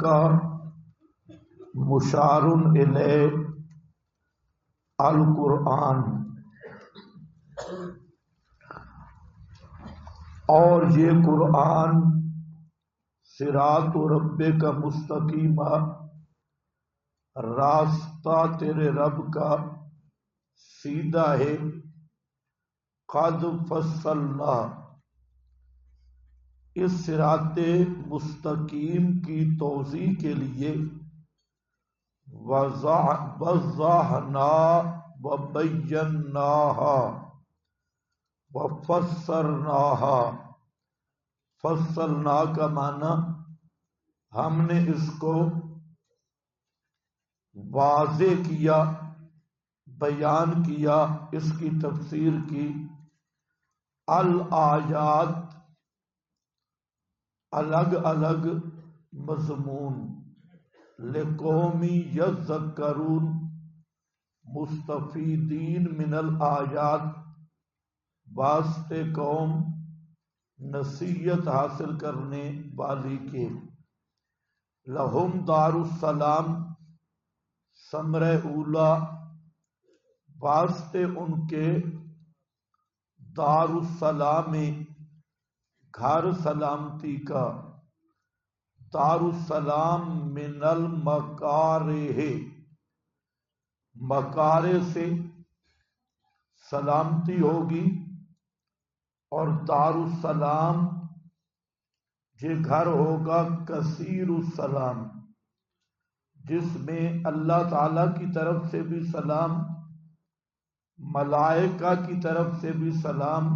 کا مشار الیہ القرآن، اور یہ قرآن صراط ربک کا مستقیم، راستہ تیرے رب کا سیدھا ہے۔ قد فصلنا، اس صراط مستقیم کی توضیح کے لیے وضحنا وبیناہا وفسرناہا۔ فصلنا کا معنی ہم نے اس کو واضح کیا، بیان کیا، اس کی تفسیر کی۔ الآیات، الگ الگ مضمون، لقوم یذکرون، مستفیدین من الآیات، واسطے قوم نصیحت حاصل کرنے والی کے۔ لہم دار السلام، ثمرہ اولا، واسطے ان کے دار السلام، گھر سلامتی کا۔ دار السلام من المکارہ، مکارہ سے سلامتی ہوگی، اور دار السلام یہ گھر ہوگا کثیر السلام، جس میں اللہ تعالی کی طرف سے بھی سلام، ملائکہ کی طرف سے بھی سلام،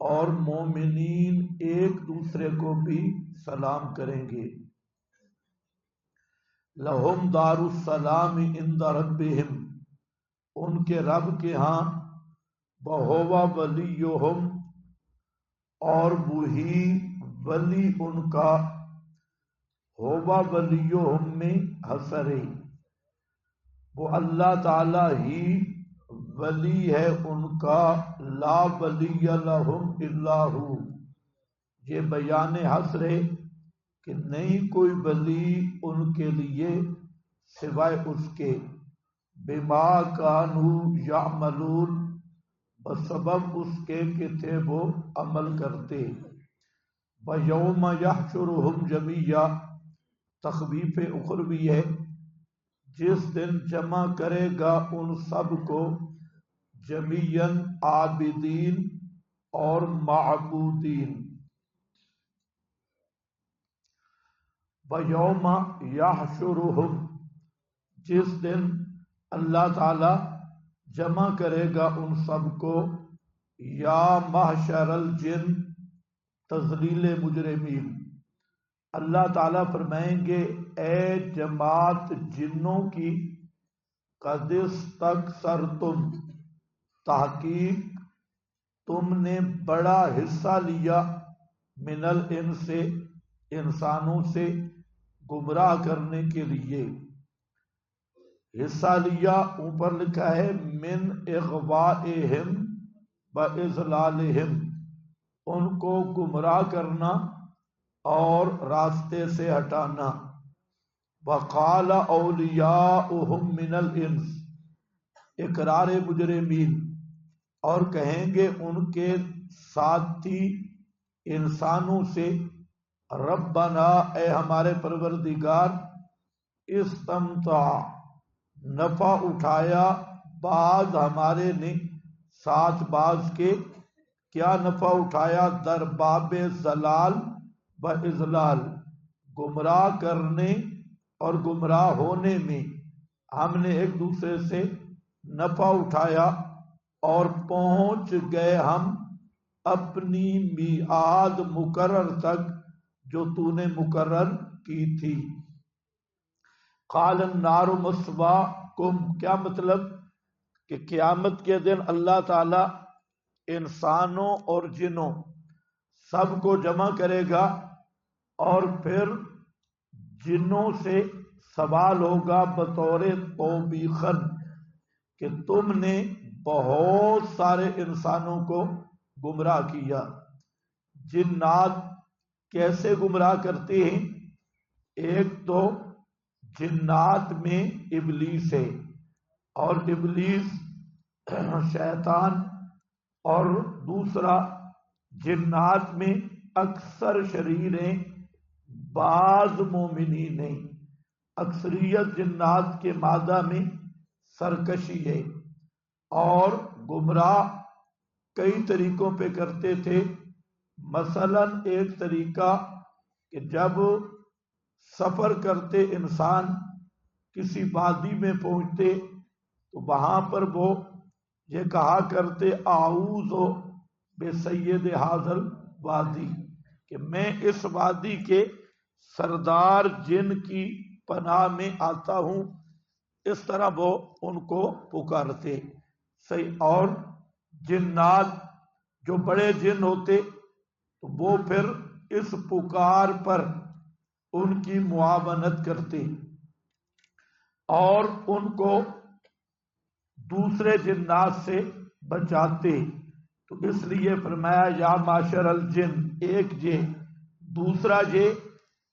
اور مومنین ایک دوسرے کو بھی سلام کریں گے۔ لہم دار السلام عند ربہم، ان کے رب کے ہاں، وہو ولیہم، اور وہی ولی ان کا، ہوا ولیہم میں حسر ہے، وہ اللہ تعالی ہی ولی ہے ان کا۔ لا ولی لہم الا ہو، یہ بیان حصر ہے کہ نہیں کوئی ولی ان کے لیے سوائے اس کے۔ بما کانوا یعملون، بسبب اس کے کہ تھے وہ عمل کرتے۔ ویوم یحشرہم جمیعا، تخویف اخروی ہے، جس دن جمع کرے گا ان سب کو، جمیعاً عابدین اور معبودین۔ وَيَوْمَ يَحْشُرُهُمْ، جس دن اللہ تعالی جمع کرے گا ان سب کو۔ یا محشر الجن، تذلیل مجرمین، اللہ تعالیٰ فرمائیں گے اے جماعت جنوں کی، قد استکثرتم، تحقیق تم نے بڑا حصہ لیا، من الانس، انسانوں سے گمراہ کرنے کے لیے۔ حصہ لیا اوپر لکھا ہے من اغوائہم و اضلالہم، ان کو گمراہ کرنا اور راستے سے ہٹانا۔ وقال اولیاؤہم من الانس، اقرار مجرمین، اور کہیں گے ان کے ساتھی انسانوں سے، ربنا، اے ہمارے پروردگار، استمتع، نفع اٹھایا بعض ہمارے نے ساتھ بعض کے، کیا نفع اٹھایا؟ در باب ضلال و اضلال، گمراہ کرنے اور گمراہ ہونے میں ہم نے ایک دوسرے سے نفع اٹھایا، اور پہنچ گئے ہم اپنی میعاد مقرر تک جو تو نے مقرر کی تھی۔ قال النار مثواکم، کیا مطلب کہ قیامت کے دن اللہ تعالی انسانوں اور جنوں سب کو جمع کرے گا، اور پھر جنوں سے سوال ہوگا بطور توبیخاً کہ تم نے بہت سارے انسانوں کو گمراہ کیا۔ جنات کیسے گمراہ کرتے ہیں ایک تو جنات میں ابلیس ہے، اور ابلیس شیطان، اور دوسرا جنات میں اکثر شریر ہیں، بعض مومنین نہیں، اکثریت جنات کے مادہ میں سرکشی ہے، اور گمراہ کئی طریقوں پہ کرتے تھے۔ مثلا ایک طریقہ کہ جب سفر کرتے انسان کسی وادی میں پہنچتے تو وہاں پر وہ یہ کہا کرتے اعوذ بے سید حاضل وادی، کہ میں اس وادی کے سردار جن کی پناہ میں آتا ہوں، اس طرح وہ ان کو پکارتے صحیح۔ اور جنات جو بڑے جن ہوتے تو وہ پھر اس پکار پر ان کی معاونت کرتے اور ان کو دوسرے جنات سے بچاتے۔ تو اس لیے فرمایا یا معاشر الجن، ایک یہ، دوسرا یہ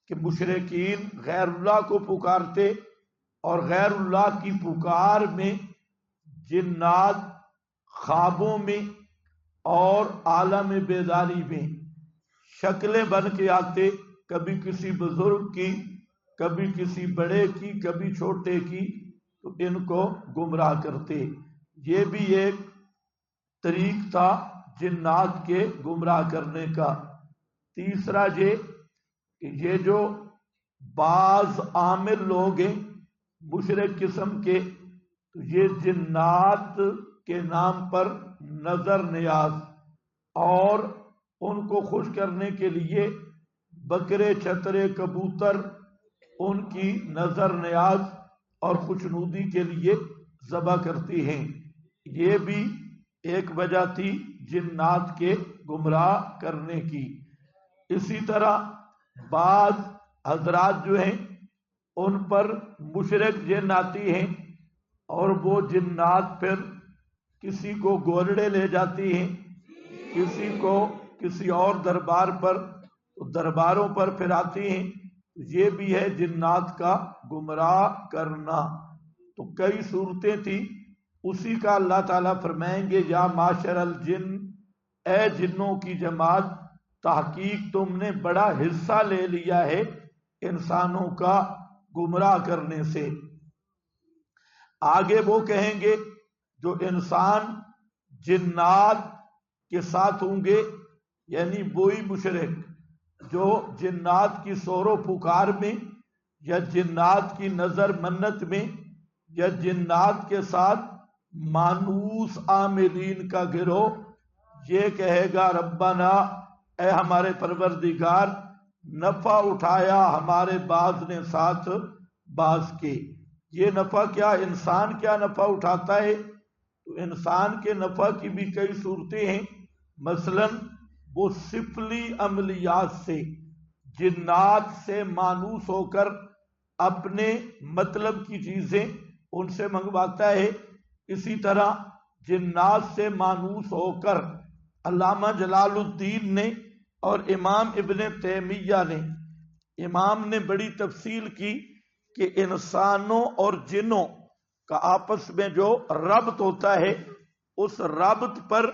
کہ مشرکین غیر اللہ کو پکارتے، اور غیر اللہ کی پکار میں جنات خوابوں میں اور عالم بیداری میں شکلیں بن کے آتے، کبھی کسی بزرگ کی، کبھی کسی بڑے کی، کبھی چھوٹے کی، تو ان کو گمراہ کرتے۔ یہ بھی ایک طریق تھا جنات کے گمراہ کرنے کا۔ تیسرا یہ کہ یہ جو بعض عامل لوگ ہیں مشرک قسم کے، تو یہ جنات کے نام پر نظر نیاز اور ان کو خوش کرنے کے لیے بکرے، چھترے، کبوتر ان کی نظر نیاز اور خوشنودی کے لیے ذبح کرتی ہیں۔ یہ بھی ایک وجہ تھی جنات کے گمراہ کرنے کی۔ اسی طرح بعض حضرات جو ہیں ان پر مشرک جن آتی ہیں، اور وہ جنات پھر کسی کو گولڑے لے جاتی ہیں، کسی کو کسی اور دربار پر، درباروں پر پھر آتی ہیں۔ یہ بھی ہے جنات کا گمراہ کرنا۔ تو کئی صورتیں تھیں، اسی کا اللہ تعالیٰ فرمائیں گے یا معاشر الجن، اے جنوں کی جماعت، تحقیق تم نے بڑا حصہ لے لیا ہے انسانوں کا گمراہ کرنے سے۔ آگے وہ کہیں گے جو انسان جنات کے ساتھ ہوں گے، یعنی وہی مشرک جو جنات کی سور و پکار میں یا جنات کی نظر منت میں یا جنات کے ساتھ مانوس عاملین کا گروہ، یہ کہے گا ربنا، اے ہمارے پروردگار، نفع اٹھایا ہمارے بعض نے ساتھ بعض کے۔ یہ نفع کیا، انسان کیا نفع اٹھاتا ہے؟ تو انسان کے نفع کی بھی کئی صورتیں ہیں۔ مثلا وہ سفلی عملیات سے، جنات سے مانوس ہو کر اپنے مطلب کی چیزیں ان سے منگواتا ہے۔ اسی طرح جنات سے مانوس ہو کر علامہ جلال الدین نے اور امام ابن تیمیہ نے، امام نے بڑی تفصیل کی کہ انسانوں اور جنوں کا آپس میں جو ربط ہوتا ہے، اس ربط پر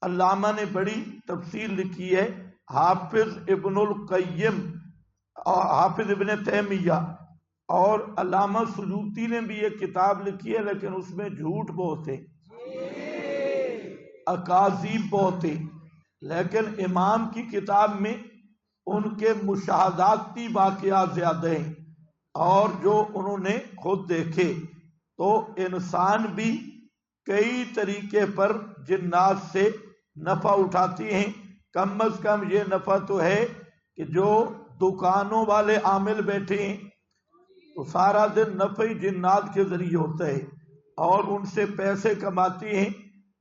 علامہ نے بڑی تفصیل لکھی ہے۔ حافظ ابن القیم، حافظ ابن تیمیہ اور علامہ سیوطی نے بھی ایک کتاب لکھی ہے، لیکن اس میں جھوٹ بہت ہے، اکاذیب بہت ہے، لیکن امام کی کتاب میں ان کے مشاہداتی واقعات زیادہ ہیں اور جو انہوں نے خود دیکھے۔ تو انسان بھی کئی طریقے پر جنات سے نفع اٹھاتی ہیں۔ کم از کم یہ نفع تو ہے کہ جو دکانوں والے عامل بیٹھے ہیں تو سارا دن نفع ہی جنات کے ذریعے ہوتا ہے، اور ان سے پیسے کماتی ہیں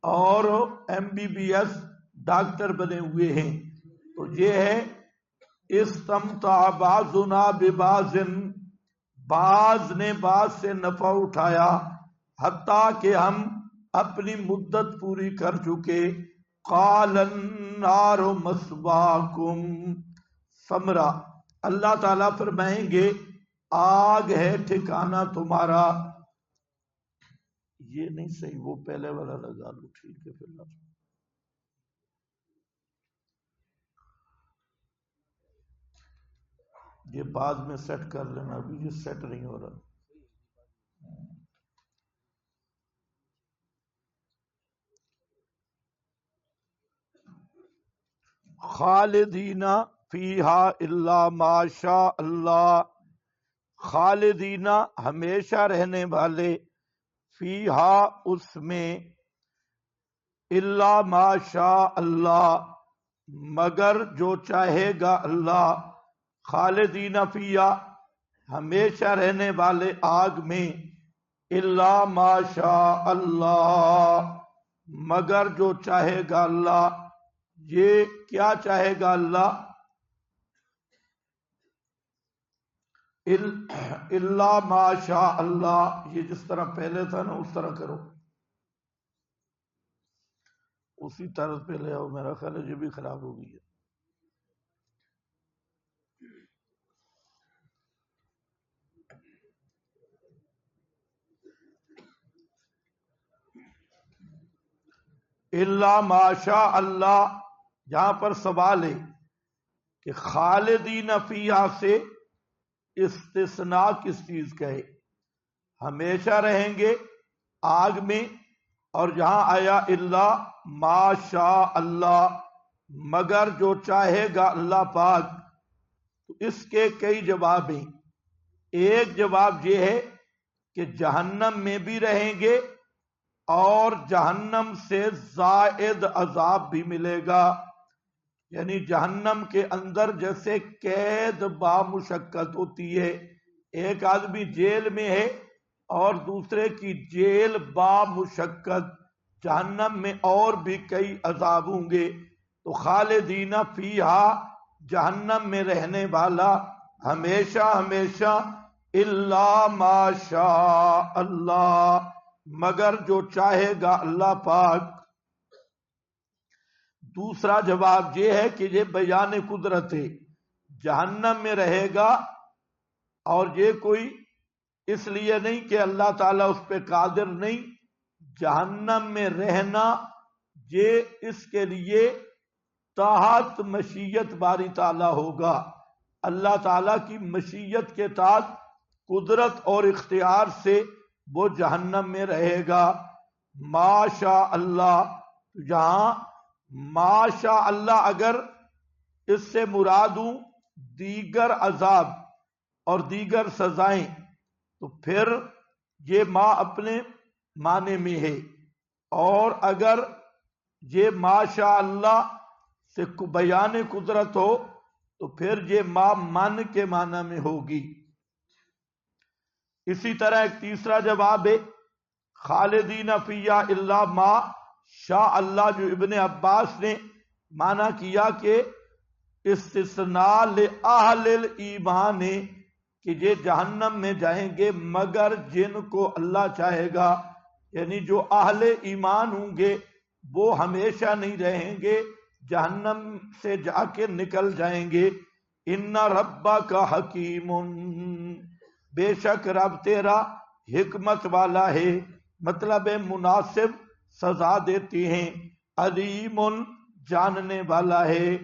اور MBBS ڈاکٹر بنے ہوئے ہیں۔ تو یہ ہے استمتع بعضنا ببعض، بعض نے بعض سے نفع اٹھایا حتیٰ کہ ہم اپنی مدت پوری کر چکے۔ قال النار مثواکم، ثمرہ اللہ تعالیٰ فرمائیں گے آگ ہے ٹھکانہ تمہارا. یہ نہیں صحیح، وہ پہلے والا لگا لو. ٹھیک ہے پھر لفظ یہ بعد میں سیٹ کر لینا، ابھی یہ سیٹ نہیں ہو رہا. خالدین فیہا الا ما شاء اللہ. خالدین ہمیشہ رہنے والے، فیہا اس میں، الا ما شاء اللہ مگر جو چاہے گا اللہ. خالدین فیہا ہمیشہ رہنے والے آگ میں، الا ما شاء اللہ مگر جو چاہے گا اللہ. یہ کیا چاہے گا اللہ؟ الا ما شاء اللہ. یہ جس طرح پہلے تھا نا اس طرح کرو، اسی طرح پہ لے آؤ. میرا خیال ہے یہ بھی خراب ہو گئی ہے. الا ما شاء اللہ، یہاں پر سوال ہے کہ خالدین فیہا سے استثناء کس چیز کا ہے؟ ہمیشہ رہیں گے آگ میں، اور یہاں آیا الا ما شاء اللہ مگر جو چاہے گا اللہ پاک. تو اس کے کئی جواب ہیں. ایک جواب یہ ہے کہ جہنم میں بھی رہیں گے اور جہنم سے زائد عذاب بھی ملے گا. یعنی جہنم کے اندر جیسے قید بامشقت ہوتی ہے، ایک آدمی جیل میں ہے اور دوسرے کی جیل بامشقت، جہنم میں اور بھی کئی عذاب ہوں گے. تو خالدین فیہا جہنم میں رہنے والا ہمیشہ ہمیشہ، الا ما شاء اللہ مگر جو چاہے گا اللہ پاک. دوسرا جواب یہ ہے کہ یہ بیان قدرت ہے، جہنم میں رہے گا اور یہ کوئی اس لیے نہیں کہ اللہ تعالیٰ اس پہ قادر نہیں. جہنم میں رہنا یہ اس کے لیے تحت مشیت باری تعالیٰ ہوگا. اللہ تعالیٰ کی مشیت کے تحت قدرت اور اختیار سے وہ جہنم میں رہے گا. ما شاء اللہ، یہاں ما شاء اللہ اگر اس سے مراد ہوں دیگر عذاب اور دیگر سزائیں تو پھر یہ ما اپنے معنی میں ہے، اور اگر یہ ما شاء اللہ سے بیان قدرت ہو تو پھر یہ ما من کے معنی میں ہوگی. اسی طرح ایک تیسرا جواب ہے خالدین فیہا الا ما شاء اللہ، جو ابن عباس نے معنی کیا کہ استثناء لأہل الایمان ہے کہ یہ جہنم میں جائیں گے مگر جن کو اللہ چاہے گا. یعنی جو اہل ایمان ہوں گے وہ ہمیشہ نہیں رہیں گے، جہنم سے جا کے نکل جائیں گے. ان ربک حکیم، بے شک رب تیرا حکمت والا ہے، مطلب مناسب سزا دیتی ہیں. علیم، جاننے والا ہے.